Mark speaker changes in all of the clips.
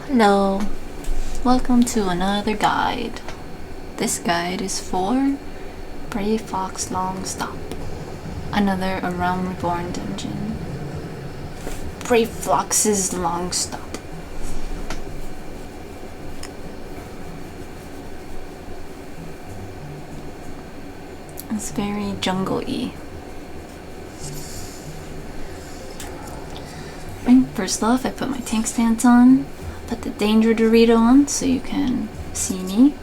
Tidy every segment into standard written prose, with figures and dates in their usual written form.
Speaker 1: Hello, welcome to another guide. This guide is for Brayflox Longstop, another around Reborn dungeon. Brayflox's Longstop. It's very jungle-y. First off, I put my tank stance on. Put the danger Dorito on so you can see me.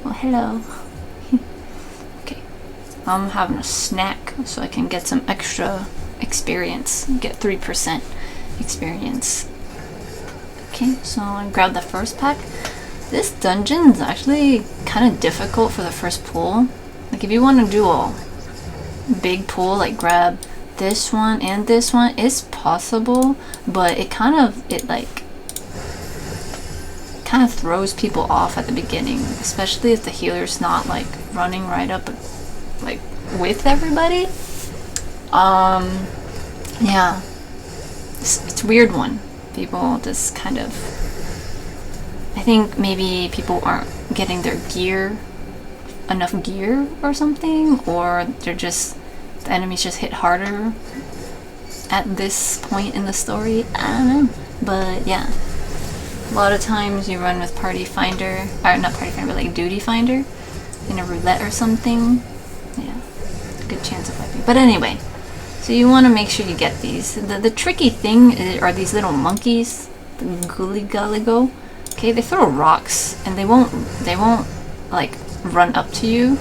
Speaker 1: Oh, hello. Okay. I'm having a snack so I can get some extra experience. Get 3% experience. Okay, so I grabbed the first pack. This dungeon is actually kind of difficult for the first pull. Like if you want to do a big pull, like grab this one and this one, it's possible, but it kind of throws people off at the beginning, especially if the healer's not like running right up like with everybody. Yeah, it's a weird one. People just kind of, I think maybe people aren't getting their enough gear or something, or they're just, the enemies just hit harder at this point in the story. I don't know, but yeah. A lot of times you run with party finder, or not party finder, but like duty finder in a roulette or something. Yeah, good chance of wiping. But anyway, so you want to make sure you get these. The tricky thing are these little monkeys, the Gulligaligo. Okay, they throw rocks and they won't like run up to you.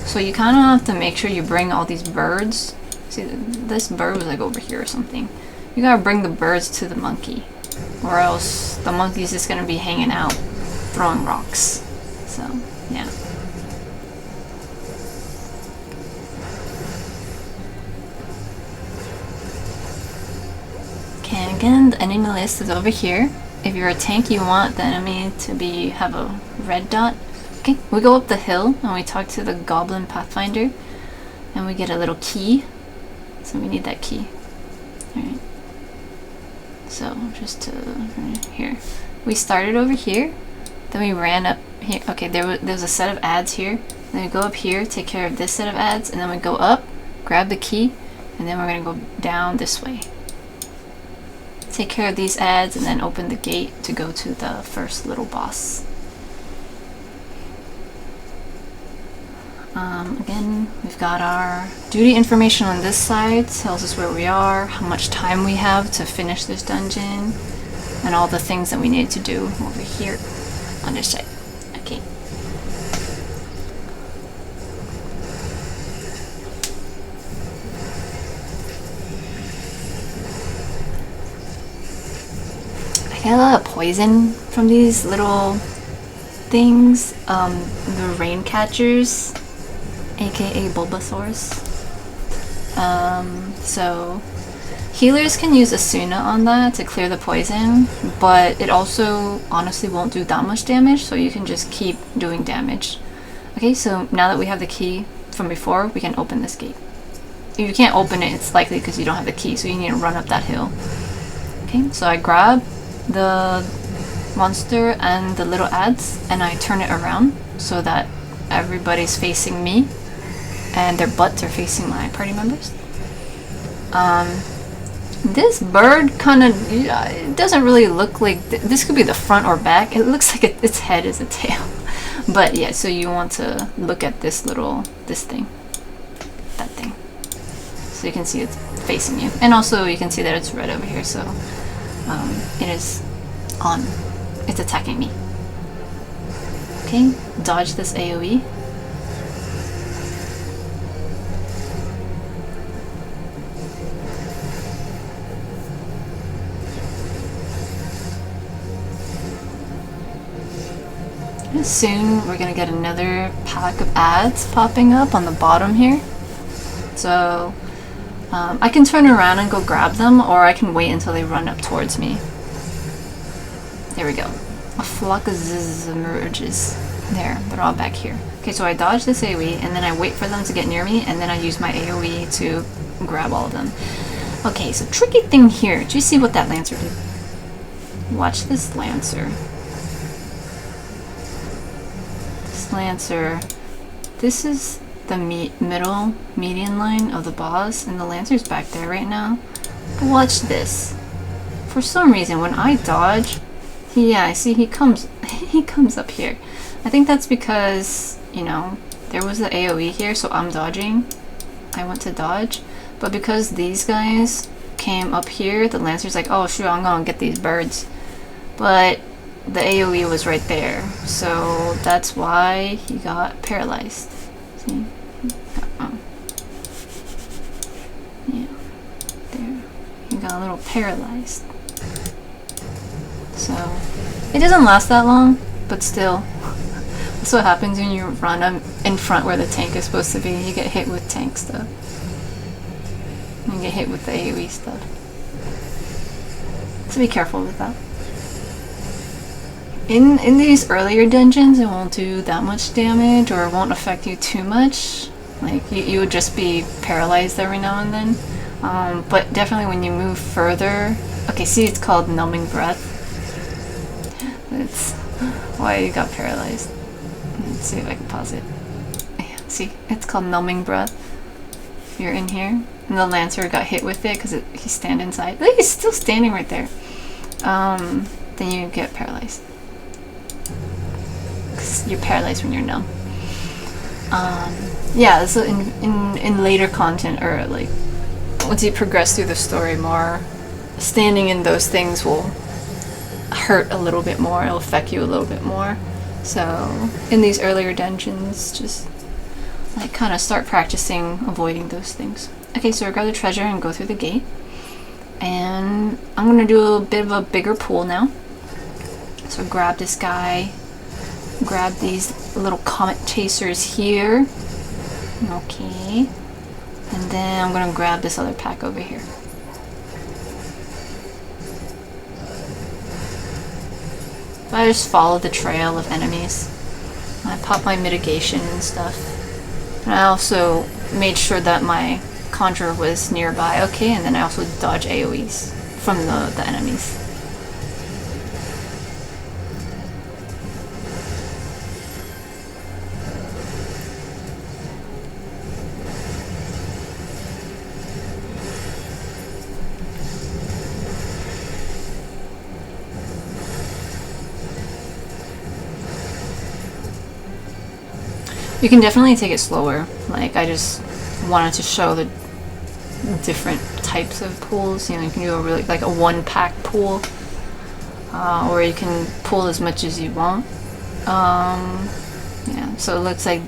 Speaker 1: So you kind of have to make sure you bring all these birds. See, this bird was like over here or something. You gotta bring the birds to the monkey, or else the monkey's just gonna be hanging out, throwing rocks. So, yeah. Okay, again, the enemy list is over here. If you're a tank, you want the enemy to have a red dot. Okay, we go up the hill and we talk to the Goblin Pathfinder, and we get a little key. So we need that key. Alright. So just to here, we started over here, then we ran up here. Okay, there was a set of ads here. Then we go up here, take care of this set of ads, and then we go up, grab the key, and then we're gonna go down this way. Take care of these ads, and then open the gate to go to the first little boss. Again, we've got our duty information on this side, tells us where we are, how much time we have to finish this dungeon, and all the things that we need to do over here on this side. Okay. I get a lot of poison from these little things, the rain catchers, aka Bulbasaurs. So healers can use Asuna on that to clear the poison, but it also honestly won't do that much damage, so you can just keep doing damage. Okay, so now that we have the key from before, we can open this gate. If you can't open it, it's likely because you don't have the key, so you need to run up that hill. Okay, so I grab the monster and the little ads, and I turn it around so that everybody's facing me and their butts are facing my party members. This bird kind of, it doesn't really look like, this could be the front or back. It looks like its head is a tail. But yeah, so you want to look at this thing, that thing. So you can see it's facing you. And also you can see that it's red over here, so it is on. It's attacking me. Okay, dodge this AoE. Soon we're gonna get another pack of ads popping up on the bottom here. So I can turn around and go grab them, or I can wait until they run up towards me. There we go. A flock of zzz emerges. There, they're all back here. Okay, so I dodge this AoE, and then I wait for them to get near me, and then I use my AoE to grab all of them. Okay, so tricky thing here. Do you see what that Lancer did? watch this Lancer. This Lancer, this is the middle median line of the boss, and the Lancer's back there right now. But watch this. For some reason, when I dodge, I see he comes up here. I think that's because, you know, there was the AoE here, so I'm dodging. I went to dodge, but because these guys came up here, the Lancer's like, oh shoot, I'm gonna get these birds. But the AoE was right there, so that's why he got paralyzed. See? Yeah, there. He got a little paralyzed. So, it doesn't last that long, but still. That's what happens when you run in front where the tank is supposed to be. You get hit with tank stuff. You get hit with the AoE stuff. So be careful with that. In these earlier dungeons, it won't do that much damage, or it won't affect you too much. Like, you would just be paralyzed every now and then. But definitely when you move further... Okay, see, it's called numbing breath. That's why you got paralyzed. Let's see if I can pause it. Yeah, see, it's called numbing breath. You're in here, and the Lancer got hit with it because he's standing inside. Look, he's still standing right there. Then you get paralyzed. Because you're paralyzed when you're numb. Yeah, so in later content, or like once you progress through the story more, standing in those things will hurt a little bit more. It'll affect you a little bit more. So in these earlier dungeons, just like kind of start practicing avoiding those things. Okay, so I grab the treasure and go through the gate. And I'm gonna do a bit of a bigger pool now. So grab this guy, grab these little comet chasers here. Okay. And then I'm gonna grab this other pack over here. So I just follow the trail of enemies. I pop my mitigation and stuff. And I also made sure that my conjurer was nearby. Okay, and then I also dodge AoEs from the enemies. You can definitely take it slower. Like, I just wanted to show the different types of pools. You know, you can do a really, like a one-pack pool, or you can pull as much as you want. Yeah, so it looks like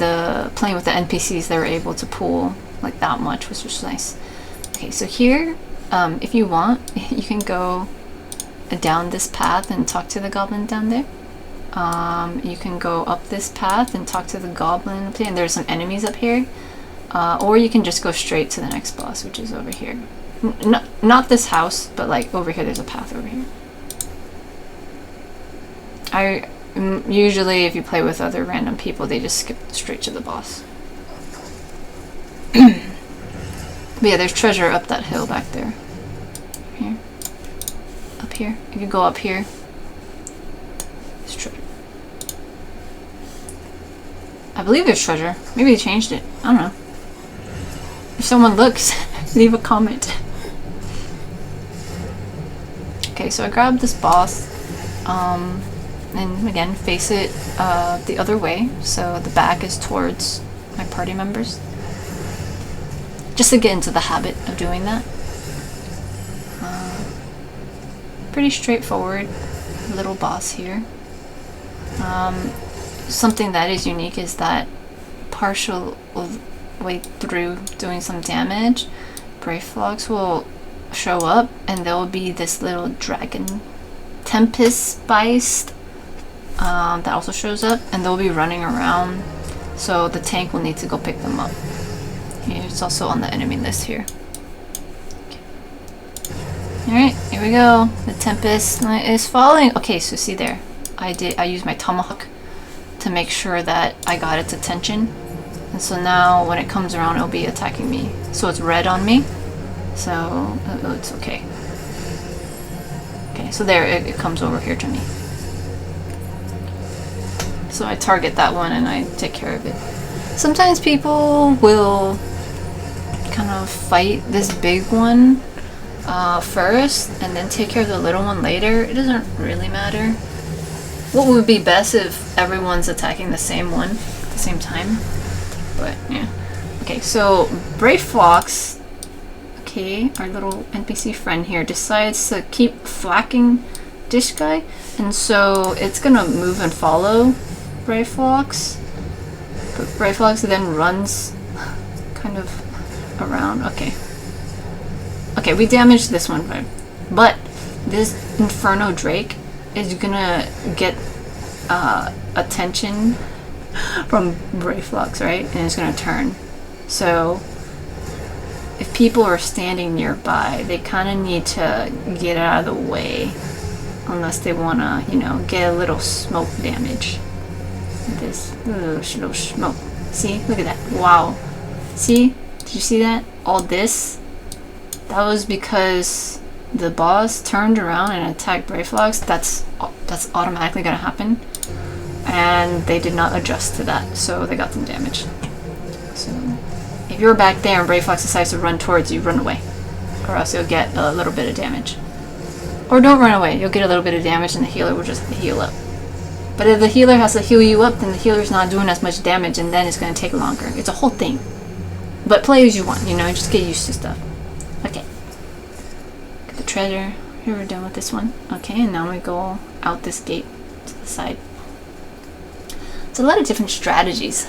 Speaker 1: playing with the NPCs, they were able to pull like that much, which was nice. Okay, so here, if you want, you can go down this path and talk to the goblin down there. You can go up this path and talk to the goblin up here, and there's some enemies up here. Or you can just go straight to the next boss, which is over here. Not this house, but like over here, there's a path over here. Usually if you play with other random people, they just skip straight to the boss. But yeah, there's treasure up that hill back there. Here. Up here. You can go up here. There's treasure. I believe there's treasure. Maybe they changed it. I don't know. If someone looks, leave a comment. Okay, so I grabbed this boss. And again, face it the other way. So the back is towards my party members. Just to get into the habit of doing that. Pretty straightforward little boss here. Something that is unique is that partial way through doing some damage, Brayflox will show up, and there will be this little dragon Tempest Beist that also shows up, and they'll be running around, so the tank will need to go pick them up. It's also on the enemy list here. Okay. Alright, here we go. The Tempest is falling. Okay, so see there. I used my tomahawk to make sure that I got its attention. And so now when it comes around, it'll be attacking me. So it's red on me. So it's okay. Okay, Okay, so there, it comes over here to me. So I target that one and I take care of it. Sometimes people will kind of fight this big one first and then take care of the little one later. It doesn't really matter. What would be best if everyone's attacking the same one at the same time? But yeah. Okay, so Brayflox, okay, our little NPC friend here, decides to keep flacking this guy, and so it's gonna move and follow Brayflox. But Brayflox then runs kind of around. Okay. Okay, we damaged this one, but this Inferno Drake is gonna get attention from Brayflox, right? And it's gonna turn. So if people are standing nearby, they kind of need to get out of the way, unless they wanna, you know, get a little smoke damage. This little smoke. See, look at that. Wow. See? Did you see that? All this? That was because the boss turned around and attacked Brayflox. That's automatically gonna happen. And they did not adjust to that, so they got some damage. So if you're back there and Brayflox decides to run towards you, run away. Or else you'll get a little bit of damage. Or don't run away, you'll get a little bit of damage and the healer will just heal up. But if the healer has to heal you up, then the healer's not doing as much damage and then it's going to take longer. It's a whole thing. But play as you want, you know, just get used to stuff. Okay. Get the treasure. Here, we're done with this one. Okay, and now we go out this gate to the side. It's a lot of different strategies.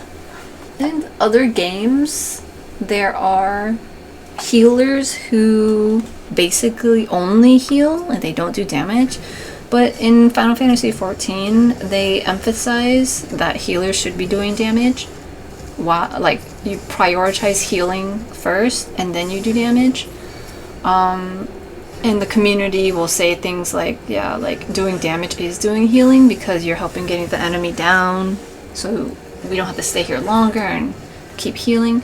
Speaker 1: In other games, there are healers who basically only heal and they don't do damage. But in Final Fantasy XIV, they emphasize that healers should be doing damage. Like, you prioritize healing first and then you do damage. And the community will say things like, yeah, like doing damage is doing healing because you're helping getting the enemy down. So we don't have to stay here longer and keep healing.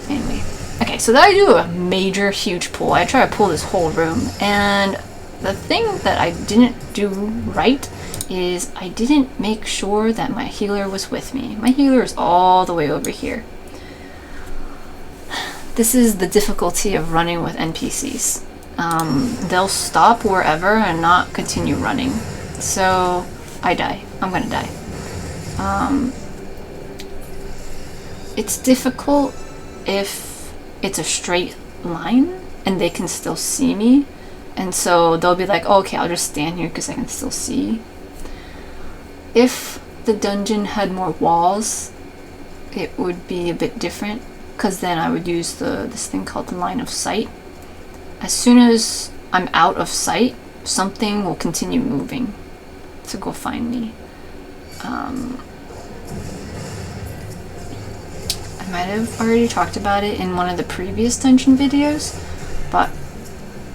Speaker 1: Anyway. Okay, so then I do a major, huge pull. I try to pull this whole room, and the thing that I didn't do right is I didn't make sure that my healer was with me. My healer is all the way over here. This is the difficulty of running with NPCs. They'll stop wherever and not continue running. So I die. I'm gonna die. It's difficult if it's a straight line and they can still see me, and so they'll be like, oh, okay, I'll just stand here because I can still see. If the dungeon had more walls, it would be a bit different, because then I would use this thing called the line of sight. As soon as I'm out of sight, something will continue moving to go find me. I might have already talked about it in one of the previous dungeon videos, but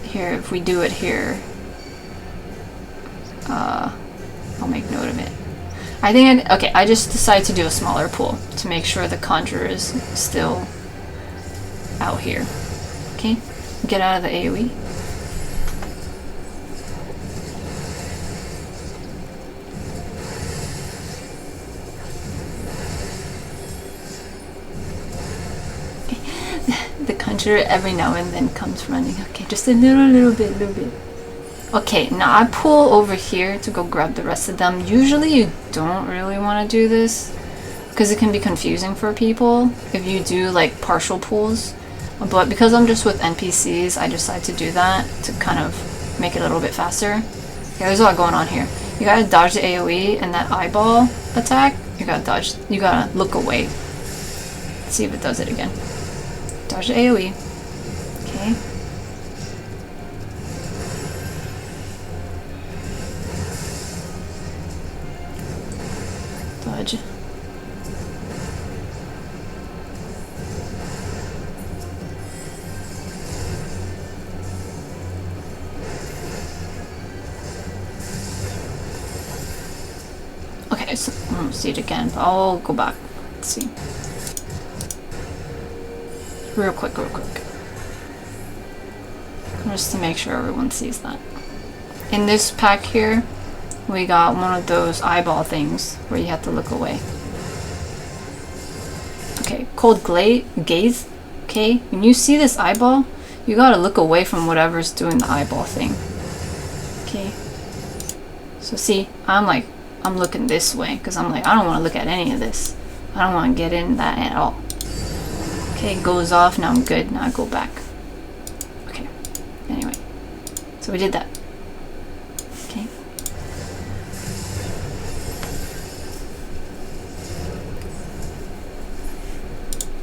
Speaker 1: here, if we do it here, I'll make note of it. I think, okay, I just decided to do a smaller pool to make sure the conjurer is still out here. Okay, get out of the AoE. The conjurer every now and then comes running. Okay, just a little bit. Okay, now I pull over here to go grab the rest of them. Usually you don't really want to do this because it can be confusing for people if you do like partial pulls. But because I'm just with NPCs, I decide to do that to kind of make it a little bit faster. Okay, there's a lot going on here. You gotta dodge the AoE and that eyeball attack. You gotta dodge. You gotta look away. Let's see if it does it again. Dodge the AoE. Okay. Dodge. Okay, so I don't see it again, but I'll go back. Let's see. Real quick. Just to make sure everyone sees that. in this pack here, we got one of those eyeball things where you have to look away. Okay, cold gaze. Okay, when you see this eyeball, you gotta look away from whatever's doing the eyeball thing. Okay, so see, I'm looking this way because I'm like, I don't want to look at any of this. I don't want to get in that at all. Okay, it goes off. Now I'm good. Now I go back. Okay, anyway, so we did that. Okay.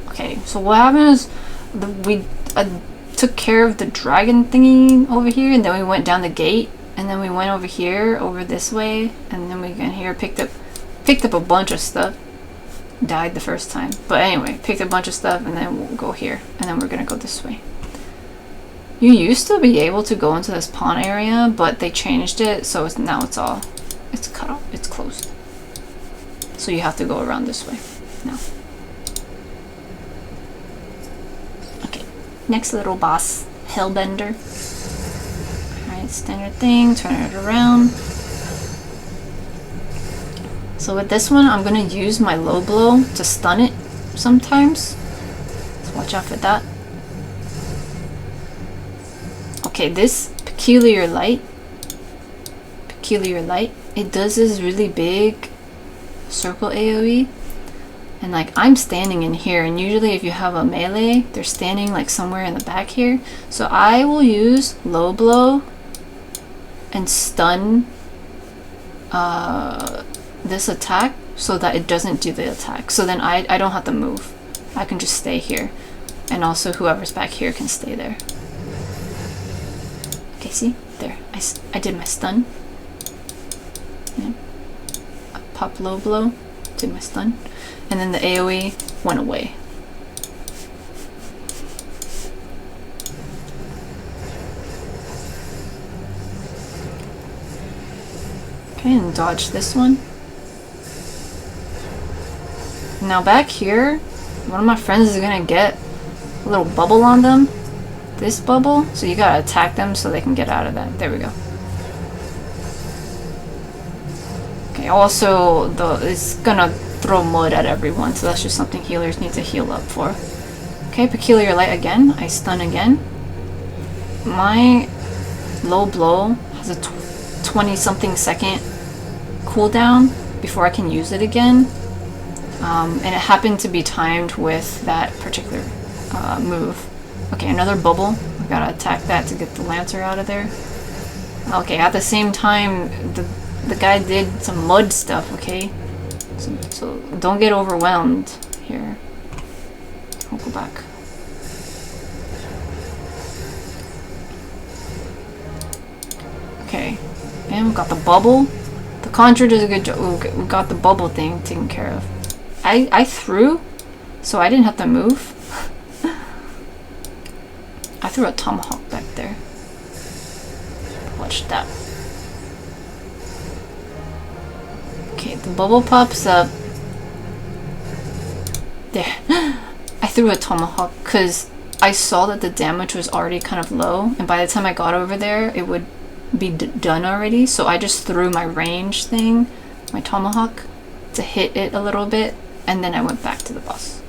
Speaker 1: Okay, so what happened is we took care of the dragon thingy over here, and then we went down the gate, and then we went over here, over this way, and then we got here, picked up a bunch of stuff. Died the first time, but anyway, picked a bunch of stuff, and then we'll go here, and then we're gonna go this way. You used to be able to go into this pawn area, but they changed it, so now it's cut off, it's closed. So you have to go around this way now. Okay, next little boss, Hellbender. Alright, standard thing, turn it around. So with this one, I'm gonna use my low blow to stun it sometimes. So watch out for that. Okay, this peculiar light, it does this really big circle AoE. And like, I'm standing in here, and usually if you have a melee, they're standing like somewhere in the back here. So I will use low blow and stun this attack so that it doesn't do the attack. So then I don't have to move. I can just stay here. And also whoever's back here can stay there. Okay, see? There. I did my stun. Yeah. I pop low blow. Did my stun. And then the AoE went away. Okay, and dodge this one. Now back here, one of my friends is gonna get a little bubble on them. This bubble, so you gotta attack them so they can get out of that. There we go. Okay, also it's gonna throw mud at everyone, so that's just something healers need to heal up for. Okay, peculiar light again. I stun again. My low blow has a 20-something second cooldown before I can use it again. And it happened to be timed with that particular move. Okay, another bubble. I gotta attack that to get the Lancer out of there. Okay, at the same time, the guy did some mud stuff, okay? So don't get overwhelmed here. I'll go back. Okay, and we got the bubble. The Conjure does a good job. We got the bubble thing taken care of. I threw, so I didn't have to move. I threw a tomahawk back there. Watch that. Okay, the bubble pops up. There. I threw a tomahawk because I saw that the damage was already kind of low, and by the time I got over there, it would be done already. So I just threw my range thing, my tomahawk, to hit it a little bit, and then I went back to the boss.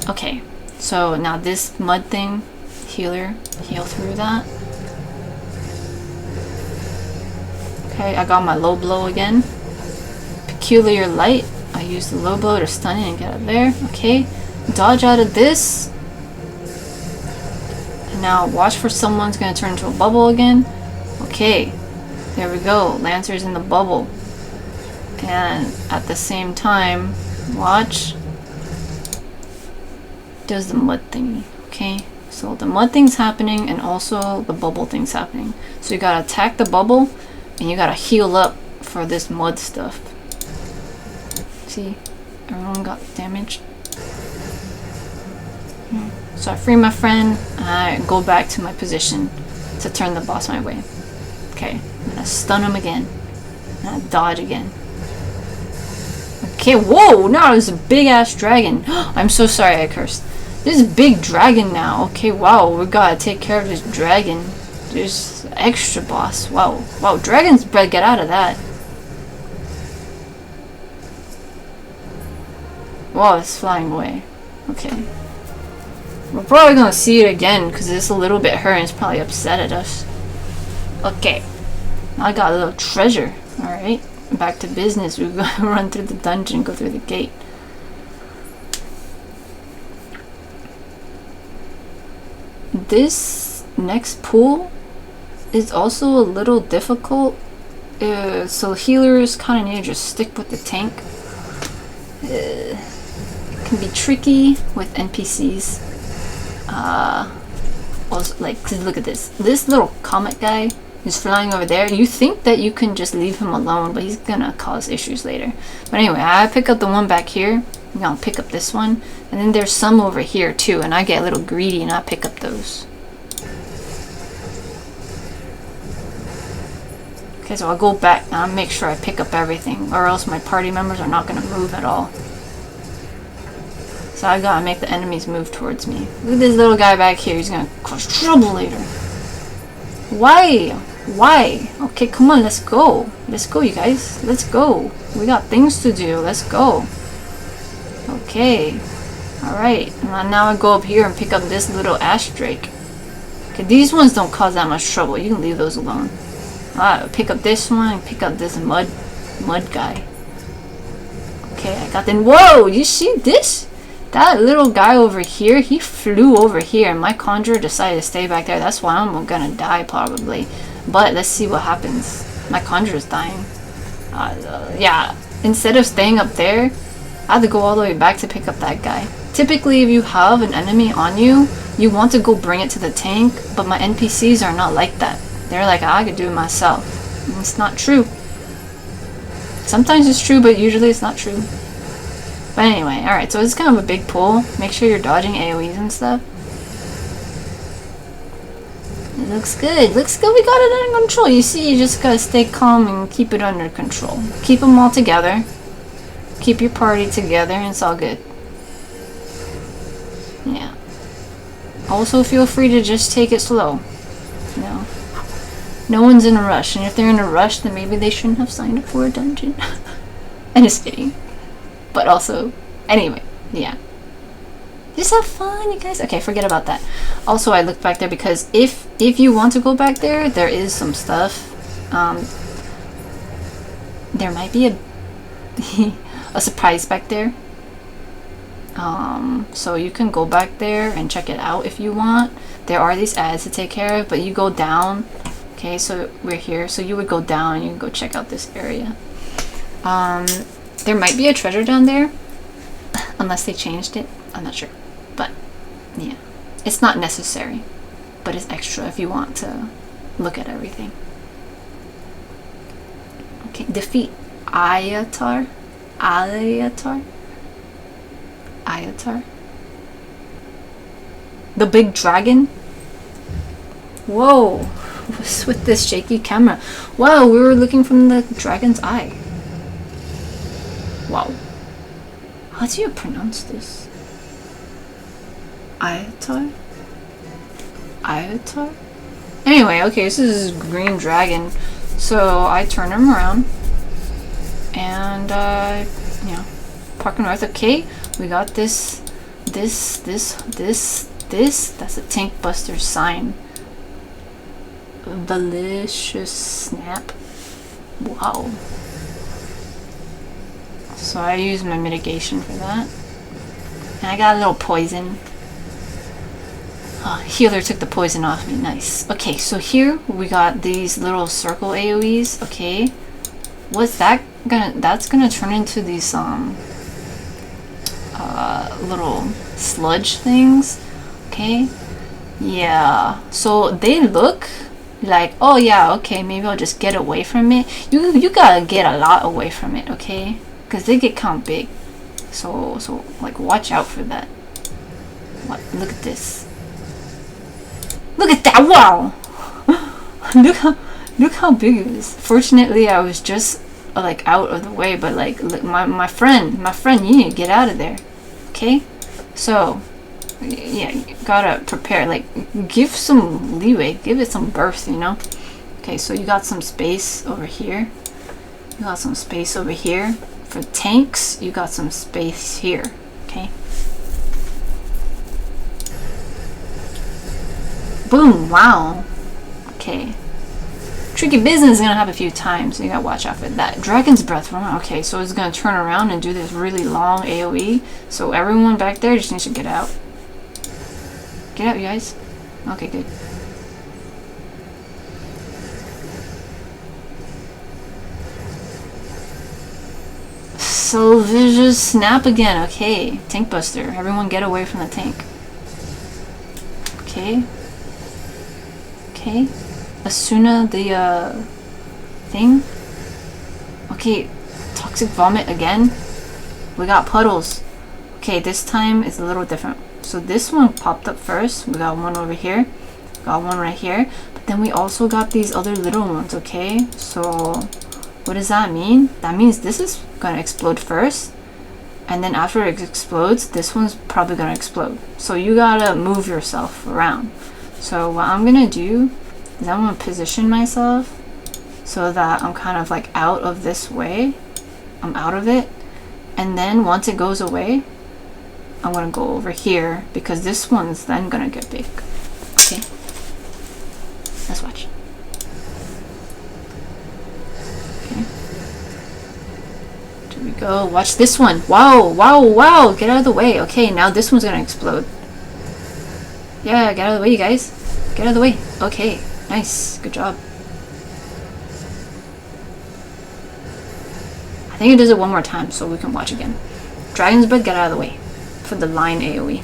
Speaker 1: Okay, so now this mud thing, heal through that. Okay, I got my low blow again. Peculiar light, I used the low blow to stun it and get it there. Okay, dodge out of this. And now watch for someone's gonna turn into a bubble again. Okay, there we go, Lancer's in the bubble. And at the same time, watch, does the mud thingy. Okay, so the mud thing's happening and also the bubble thing's happening. So you gotta attack the bubble and you gotta heal up for this mud stuff. See, everyone got damaged. So I free my friend, and I go back to my position to turn the boss my way. Okay, I'm gonna stun him again. And I dodge again. Okay, whoa! Now there's a big ass dragon. I'm so sorry I cursed. This big dragon now. Okay, wow, we gotta take care of this dragon. There's extra boss. Wow, wow, dragon's bread, get out of that. Wow, it's flying away. Okay. We're probably gonna see it again because it's a little bit hurt and it's probably upset at us. Okay. I got a little treasure. Alright. Back to business. We're gonna run through the dungeon, go through the gate. This next pool is also a little difficult. So healers kind of need to just stick with the tank. It can be tricky with NPCs. Also, like, cause look at this. This little comet guy is flying over there. You think that you can just leave him alone, but he's gonna cause issues later. But anyway, I pick up the one back here. I'm gonna pick up this one, and then there's some over here too. And I get a little greedy and I pick up those. Okay, so I'll go back and I'll make sure I pick up everything, or else my party members are not gonna move at all. So I gotta make the enemies move towards me. Look at this little guy back here. He's gonna cause trouble later. Why? Why? Okay, come on, let's go. Let's go, you guys. Let's go. We got things to do. Let's go. Okay. Alright. Now I go up here and pick up this little ash drake. Okay, these ones don't cause that much trouble. You can leave those alone. Alright, pick up this one and pick up this mud guy. Okay, I got them. Whoa! You see this? That little guy over here, he flew over here and my conjurer decided to stay back there. That's why I'm gonna die probably. But let's see what happens. My conjurer's dying. Yeah, instead of staying up there, I had to go all the way back to pick up that guy. Typically, if you have an enemy on you, you want to go bring it to the tank, but my NPCs are not like that. They're like, I could do it myself. And it's not true. Sometimes it's true, but usually it's not true. But anyway, alright, so it's kind of a big pull. Make sure you're dodging AoEs and stuff. It looks good. Looks good. We got it under control. You see, you just gotta stay calm and keep it under control. Keep them all together. Keep your party together and it's all good. Yeah. Also feel free to just take it slow. You know. No one's in a rush. And if they're in a rush, then maybe they shouldn't have signed up for a dungeon. And just kidding. But also, anyway, yeah. Just have fun, you guys. Okay, forget about that. Also, I looked back there because if you want to go back there, there is some stuff. There might be a surprise back there. So you can go back there and check it out if you want. There are these ads to take care of, but you go down. Okay, so we're here. So you would go down and you can go check out this area. There might be a treasure down there, unless they changed it. I'm not sure, but yeah, it's not necessary, but it's extra if you want to look at everything. Okay, defeat Ayatar. The big dragon. Whoa, what's with this shaky camera? Wow, we were looking from the dragon's eye. Wow. How do you pronounce this? Ayatar? Ayatar? Anyway, okay, this is green dragon. So I turn him around. And, you know, park north. Okay, we got this. That's a tank buster sign. Delicious snap. Wow. So I use my mitigation for that. And I got a little poison. Oh, healer took the poison off me. Nice. Okay, so here we got these little circle AoEs. Okay. What's that gonna... That's gonna turn into these, little sludge things. Okay. Yeah. So they look like, oh yeah, okay, maybe I'll just get away from it. You gotta get a lot away from it, okay? Because they get kind of big. So like watch out for that. What? Look at this. Look at that! Wow! look how big it is. Fortunately, I was just like out of the way, but like look, my friend, you need to get out of there. Okay? So Yeah, you gotta prepare, like, give some leeway, give it some birth, you know? Okay, so you got some space over here. You got some space over here. For tanks, you got some space here, okay? Boom, wow. Okay. Tricky business is gonna happen a few times, so you gotta watch out for that. Dragon's Breath, okay, so it's gonna turn around and do this really long AoE. So everyone back there just needs to get out. Get out, you guys. Okay, good. Salvage's Snap again, okay. Tank Buster, everyone get away from the tank. Okay. Okay. Asuna the thing. Okay, Toxic Vomit again. We got puddles. Okay, this time it's a little different. So this one popped up first. We got one over here. Got one right here. But then we also got these other little ones, okay? So what does that mean? That means this is gonna explode first. And then after it explodes, this one's probably gonna explode. So you gotta move yourself around. So what I'm gonna do is I'm gonna position myself so that I'm kind of like out of this way. I'm out of it. And then once it goes away, I'm gonna go over here because this one's then gonna get big. Okay, let's watch. Okay, here we go. Watch this one. Wow, wow, wow! Get out of the way. Okay, now this one's gonna explode. Yeah, get out of the way, you guys. Get out of the way. Okay, nice, good job. I think it does it one more time so we can watch again. Dragon's Breath, get out of the way for the line AoE.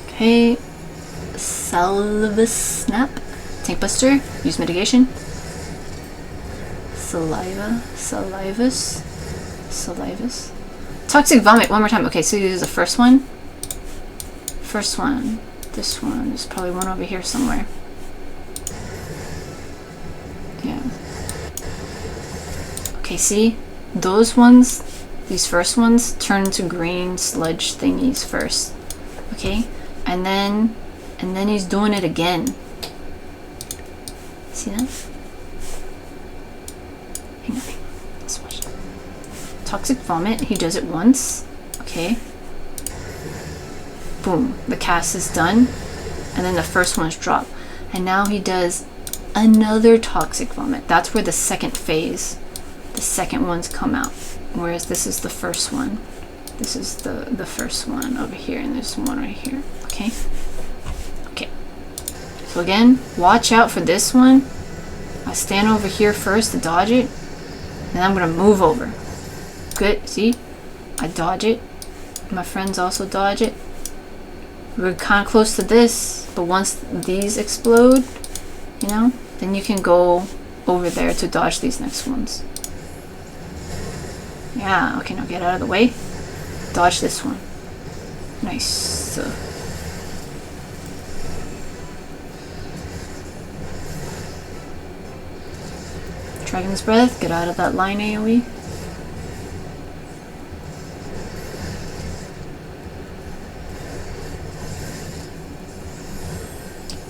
Speaker 1: Okay, Salvage's Snap, Tank Buster, use mitigation. Salivus. Toxic Vomit, one more time. Okay, so this is the first one. First one. This one. There's probably one over here somewhere. Yeah. Okay, see? Those ones, these first ones, turn to green sludge thingies first. Okay? And then he's doing it again. See that? Hang on. Let's watch it. Toxic Vomit, he does it once. Okay. Boom. The cast is done. And then the first one's dropped. And now he does another Toxic Vomit. That's where the second phase, the second ones come out. Whereas this is the first one. This is the first one over here, and there's one right here. Okay? Okay. So again, watch out for this one. I stand over here first to dodge it. And I'm gonna move over. Good, see? I dodge it. My friends also dodge it. We're kind of close to this, but once these explode, you know, then you can go over there to dodge these next ones. Yeah, okay, now get out of the way. Dodge this one. Nice. Dragon's Breath, get out of that line AoE.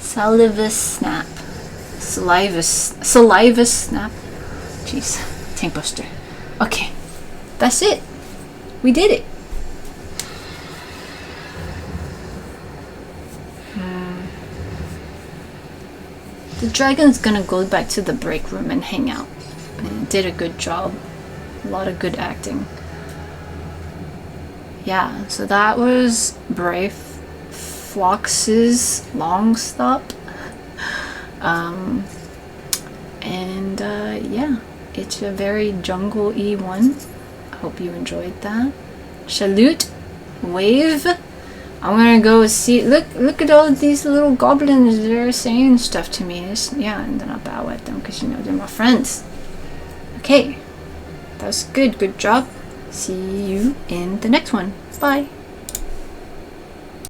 Speaker 1: Salvage's Snap. Salvage's Snap. Jeez. Tank Buster. Okay. That's it. We did it. The dragon's gonna go back to the break room and hang out. And did a good job. A lot of good acting. Yeah, so that was Brayflox's Longstop. Yeah, it's a very jungle-y one. I hope you enjoyed that. Salute, wave. I'm gonna go see. Look at all these little goblins. They're saying stuff to me. Yeah, and then I'll bow at them because you know they're my friends. Okay, that was good. Good job. See you in the next one. Bye.